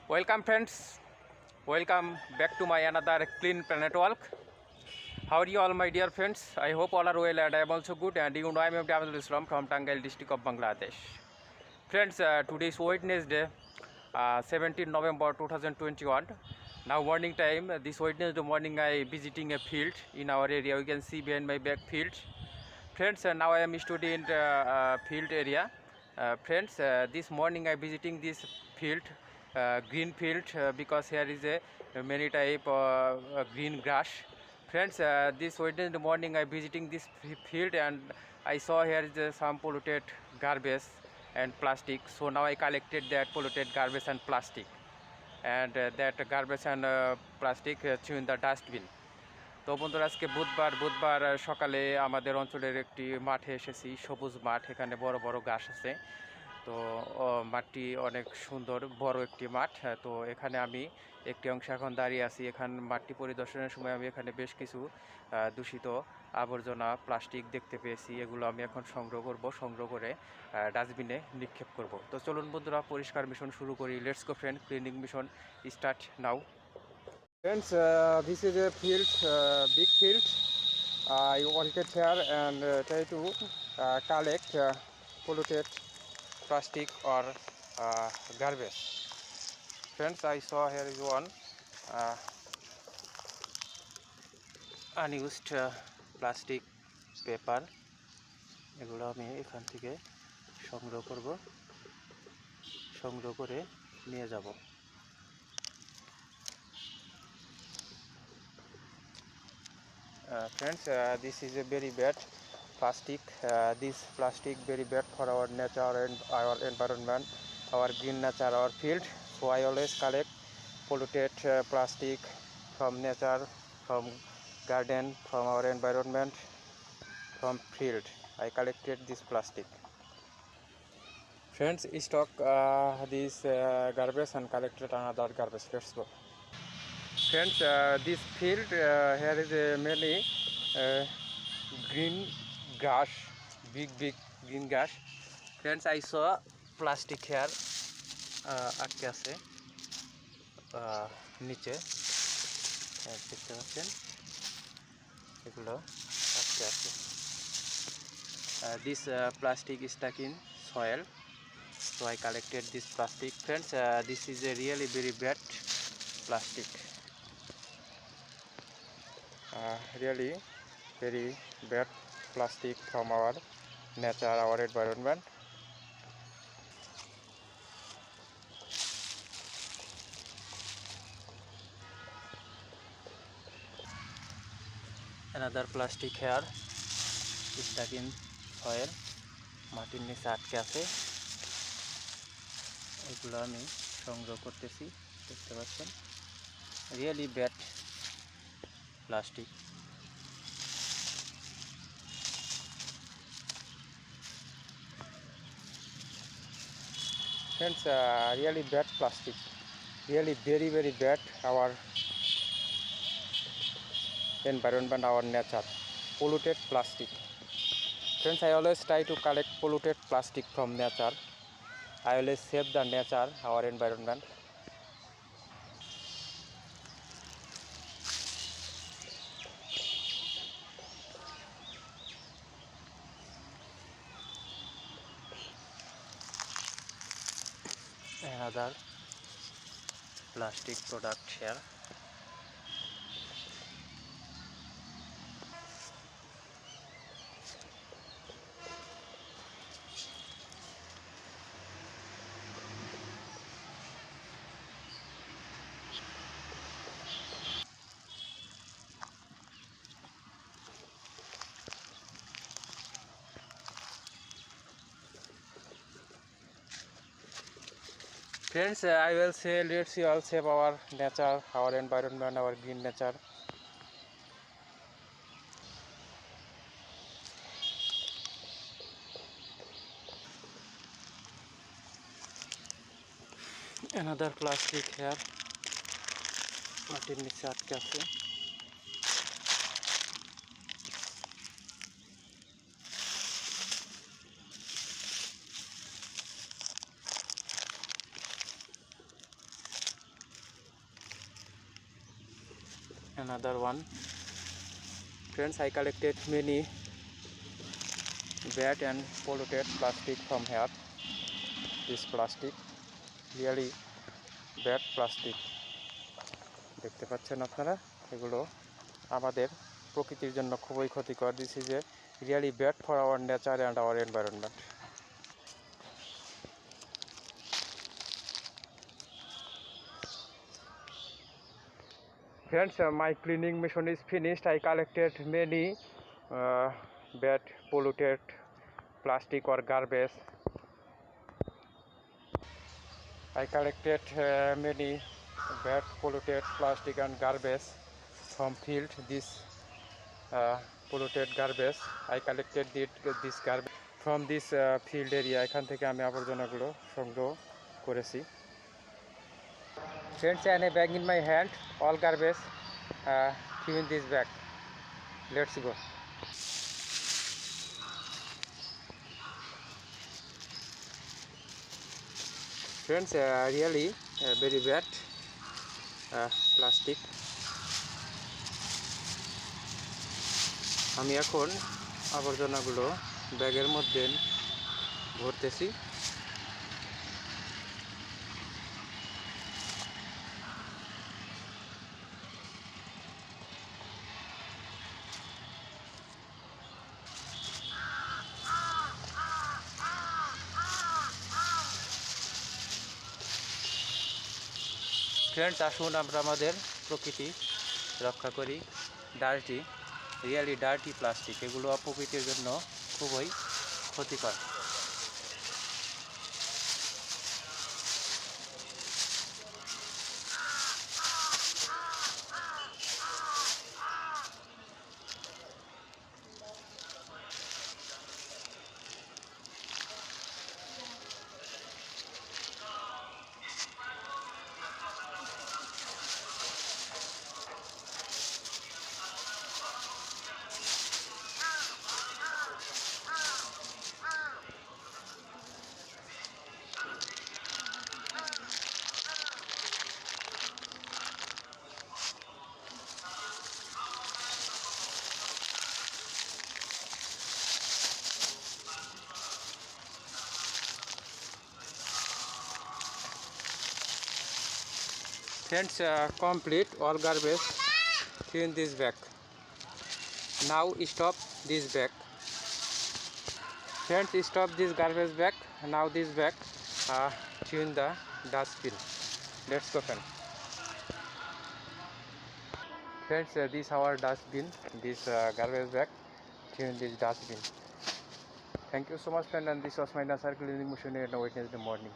Welcome friends, welcome back to my another Clean Planet walk. How are you all my dear friends? I hope all are well and I am also good, and you know I am Abdul Islam from Tangail district of Bangladesh. Friends, today is Wednesday, 17 November 2021. Now morning time, this Wednesday morning I visiting a field in our area. You can see behind my back field. Friends, now I am studying field area. Friends, this morning I visiting this field, green field, because here is a many type green grass. Friends, this Wednesday morning I visiting this field and I saw here is some polluted garbage and plastic. So now I collected that polluted garbage and plastic, and that garbage and plastic threw in the dustbin. তো বন্ধুরা, আজকে বুধবার সকালে আমাদের অঞ্চলের একটি মাঠে এসেছি, সবুজ মাঠ। এখানে বড় বড় ঘাস আছে। তো মাঠটি অনেক সুন্দর, বড় একটি মাঠ। তো এখানে আমি একটি অংশে এখন দাঁড়িয়ে আছি। মাঠটি পরিদর্শনের সময় আমি এখানে বেশ কিছু দূষিত আবর্জনা প্লাস্টিক দেখতে পেয়েছি। এগুলো আমি এখন সংগ্রহ করে ডাস্টবিনে নিক্ষেপ করব। তো চলুন বন্ধুরা, পরিষ্কার মিশন শুরু করি। Let's go friend, cleaning mission start now. Friends, this is a field, big field. I wanted here and try to collect polluted plastic or garbage. Friends, I saw here is one unused plastic paper. এগুলো আমি এখান থেকে সংগ্রহ করে নিয়ে যাব। Friends, this is a very bad plastic. This plastic very bad for our nature and our environment, our green nature, our field. So I always collect polluted plastic from nature, from garden, from our environment, from field. I collected this plastic. Friends, stock this garbage and collected another garbage. Let's go. Friends, this field, here is many green grass, big green grass. Friends, I saw plastic here আটকে আছে নিচে, দেখতে পাচ্ছেন এগুলো আটকে আছে। This plastic is stuck in soil, so I collected this plastic. Friends, this is a really very bad plastic. Really very bad plastic from our nature, our environment. Another plastic here is stuck in soil, মাটির নিচে আটকে আছে। এগুলো আমি সংগ্রহ করতেছি, দেখতে পাচ্ছেন really bad plastic. Friends, really bad plastic, really very bad our environment, our nature, polluted plastic. Friends, I always try to collect polluted plastic from nature. I always save the nature, our environment. Another plastic product here. Friends, I will say let's all save our nature, our environment, our green nature. Another plastic here, মাটির নিচে আটকে আছে। Another one. Friends, I collected many bad and polluted plastic from here. This plastic, really bad plastic. দেখতে পাচ্ছেন আপনারা, এগুলো আমাদের প্রকৃতির জন্য খুবই ক্ষতিকর. This is a really bad for our nature and our environment. Friends, my cleaning mission is finished. I collected many bad polluted plastic or garbage. I collected many bad polluted plastic and garbage from field. This polluted garbage I collected this garbage from this field area. এখান থেকে আমি আবর্জনাগুলো সংগ্রহ করেছি. Friends, and a bag in my hand, all garbage throw in this bag. Let's go. Friends, really very bad plastic. আমি এখন আবর্জনাগুলো ব্যাগের মধ্যে ভরতেছি. Friends, আসুন আমরা আমাদের প্রকৃতি রক্ষা করি. ডার্টি, রিয়েলি ডার্টি প্লাস্টিক, এগুলো প্রকৃতির জন্য খুবই ক্ষতিকর. Friends, complete all garbage in this bag. Now stop this bag. Friends, stop this garbage bag. Now this bag in the dustbin. Let's go, friends. Friends, this our dustbin. This garbage bag in this dustbin. Thank you so much, friend. And this was my circle cleaning mission in Wednesday morning.